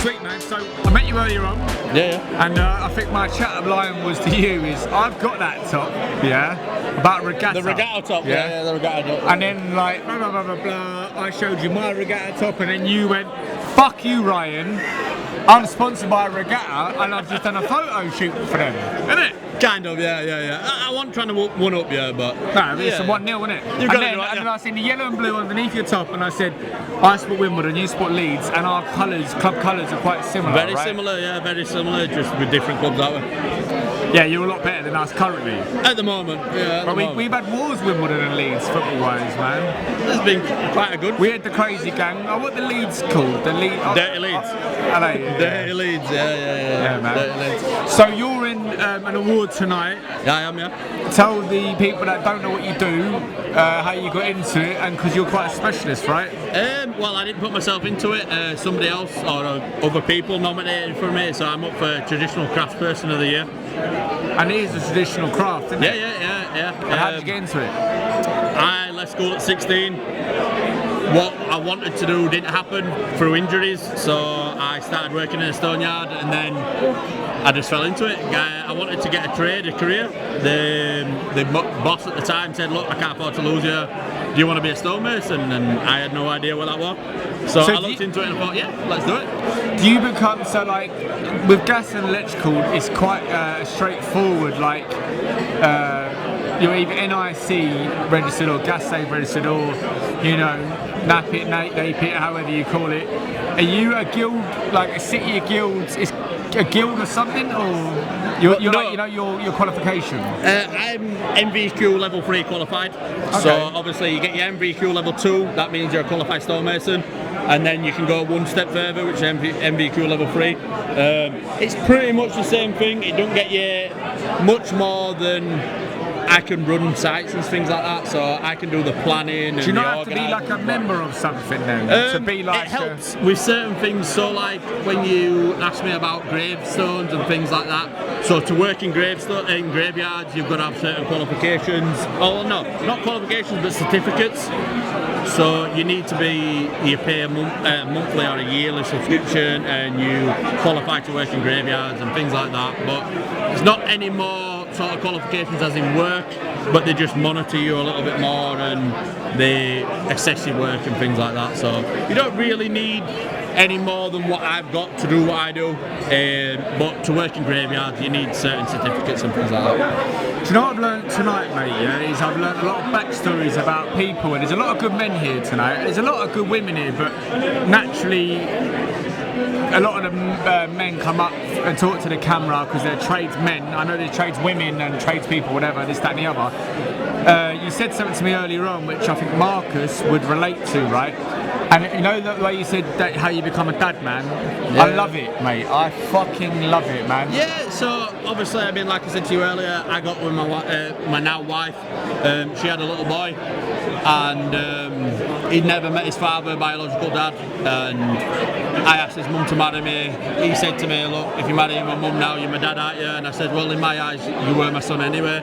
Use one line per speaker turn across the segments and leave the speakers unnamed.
Sweet, man. So I met you earlier on.
Yeah.
And I think my chat line was to you is I've got that top, about regatta.
The regatta top, yeah, the regatta top.
And then like blah blah blah blah blah. I showed you my regatta top, and then you went, "Fuck you, Ryan. I'm sponsored by Regatta, and I've just done a photo shoot for them." Isn't it?
Kind of, yeah. I wasn't trying to one up you, but
no, it's a 1-0, isn't it?
You got it right,
and then I seen the yellow and blue underneath your top, and I said, I support Wimbledon, you support Leeds, and our colours, club colours, are quite similar.
Very
right?
similar, yeah, very similar, just with different clubs that way.
Yeah, you're a lot better than us currently.
At the moment, yeah.
But we've had wars Wimbledon and Leeds football-wise, man.
It's been quite a good.
We had the crazy gang. Oh, what the Leeds called? The
Dirty Leeds. Dirty Leeds, yeah,
man.
Dirty Leeds.
So you're in an award tonight.
Yeah, I am, yeah.
Tell the people that don't know what you do, how you got into it, and because you're quite a specialist, right?
Well, I didn't put myself into it. Somebody else or other people nominated for me, so I'm up for Traditional Craftsperson of the Year.
And it is a traditional craft, isn't it?
Yeah.
And how did you get into it?
I left school at 16. What I wanted to do didn't happen through injuries, so I started working in a stone yard, and then I just fell into it. I wanted to get a career. The boss at the time said, "Look, I can't afford to lose you. Do you want to be a stonemason?" And I had no idea what that was. So I looked into it and I thought, yeah, let's do it.
Do you become, so like, with gas and electrical, it's quite straightforward, like, you're either NIC registered or gas safe registered or, NAP it, NAPE it, however you call it. Are you a guild, like a city of guilds, is a guild or something, or your qualification?
I'm MVQ level 3 qualified. Okay. So obviously you get your MVQ level 2, that means you're a qualified stonemason, and then you can go one step further, which is MVQ level 3. It's pretty much the same thing. It don't get you much more than I can run sites and things like that, so I can do the planning.
Do you not have to be like a member of something then? To be like
it helps with certain things, so like when you ask me about gravestones and things like that, so to work in graveyards you've got to have certain qualifications. Oh no, not qualifications but certificates. So you need to you pay a monthly or a yearly subscription, and you qualify to work in graveyards and things like that, but it's not any more sort of qualifications as in work, but they just monitor you a little bit more and they assess your work and things like that. So you don't really need any more than what I've got to do what I do, but to work in graveyards you need certain certificates and things like that.
Do you know what I've learned tonight, mate? Is I've learned a lot of backstories about people, and there's a lot of good men here tonight. There's a lot of good women here, but naturally a lot of the men come up and talk to the camera because they're tradesmen. I know there's tradeswomen and tradespeople, whatever, this, that and the other. You said something to me earlier on which I think Marcus would relate to, right? And you know the way you said that, how you become a dad, man? Yeah. I love it, mate. I fucking love it, man.
Yeah, so obviously, I mean, like I said to you earlier, I got with my now wife. She had a little boy, and he'd never met his father, biological dad, and I asked his mum to marry me. He said to me, "Look, if you marry my mum now, you're my dad, aren't you?" And I said, "Well, in my eyes, you were my son anyway."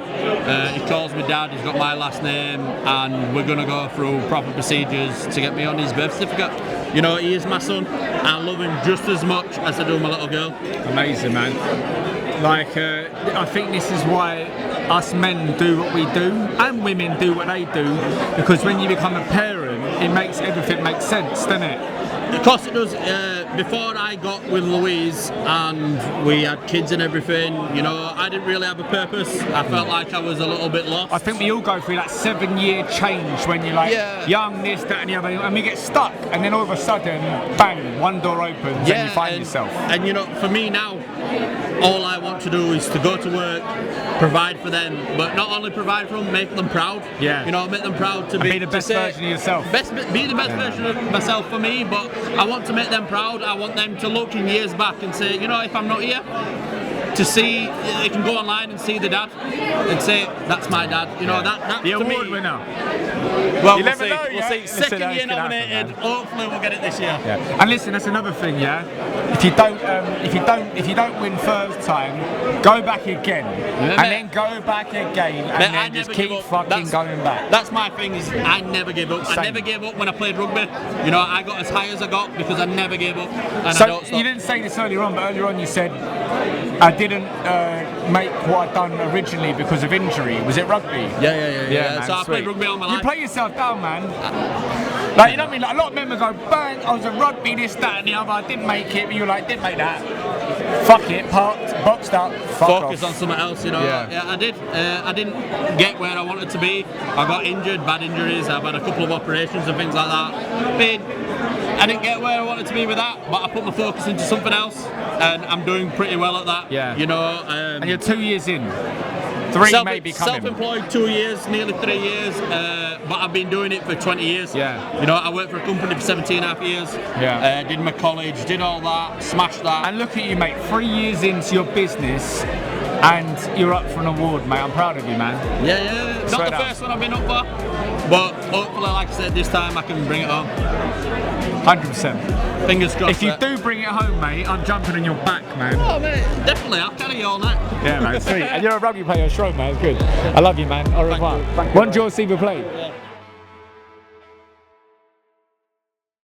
He calls me dad, he's got my last name, and we're going to go through proper procedures to get me on his birth certificate. You know, he is my son. I love him just as much as I do my little girl.
Amazing, man. Like, I think this is why us men do what we do, and women do what they do, because when you become a parent, it makes everything make sense, doesn't it?
Of course it does. Before I got with Louise and we had kids and everything, you know, I didn't really have a purpose. I felt like I was a little bit lost.
I think we all go through that 7-year change when you're like young, this, that and the other, and we get stuck, and then all of a sudden, bang, one door opens and you find yourself.
And you know, for me now, all I want to do is to go to work, provide for them, but not only provide for them, make them proud.
Yeah.
You know, make them proud to
be the best version of yourself.
Be the best version of myself for me, but I want to make them proud. I want them to look in years back and say, you know, if I'm not here, to see, they can go online and see the dad and say, that's my dad. You know, that
The
to
award
me,
winner.
well,
You
we'll
never
see.
know,
We'll
yeah?
see.
Listen,
Second
that
year
can happen,
nominated.
man.
Hopefully, we'll get it this year.
Yeah. And listen, that's another thing, yeah. If you don't win first time, go back again, and then go back again, and
I
then just
never
keep
give up.
fucking going back.
That's my thing. Is I never give up.
Same.
I never gave up when I played rugby. You know, I got as high as I got because I never gave up, and I
So
don't stop.
you didn't say this earlier on, but earlier on you said I didn't make what I'd done originally because of injury. Was it rugby?
Yeah.
man,
So I played
sweet.
rugby all my
You
life.
play yourself down, man. Like, you know what I mean? Like, a lot of men would go, bang, I was a rugby, this, that, and the other. I didn't make it, but you're like, didn't make that. Fuck it, parked, boxed up, fuck
Focus
off.
on something else, you know.
Yeah.
I did. I didn't get where I wanted to be. I got injured, bad injuries. I've had a couple of operations and things like that. I didn't get where I wanted to be with that, but I put my focus into something else, and I'm doing pretty well at that.
Yeah.
You know.
And you're 2 years in. 3 maybe coming.
Self-employed 2 years, nearly 3 years, but I've been doing it for 20 years.
Yeah.
You know, I worked for a company for 17 and a half years.
Yeah.
Did my college, did all that, smashed that.
And look at you, mate. 3 years into your business, and you're up for an award, mate. I'm proud of you, man.
Yeah. Not
Straight
the
up.
first one I've been up for, but hopefully, like I said, this time I can bring it home.
100%.
Fingers crossed.
If you do bring it home, mate, I'm jumping on your back, man.
Oh, mate, definitely. I'll carry you all night.
Yeah, man, sweet. And you're a rugby player, strong, man. It's good. I love you, man. Au revoir. Bonjour, s'il vous plaît.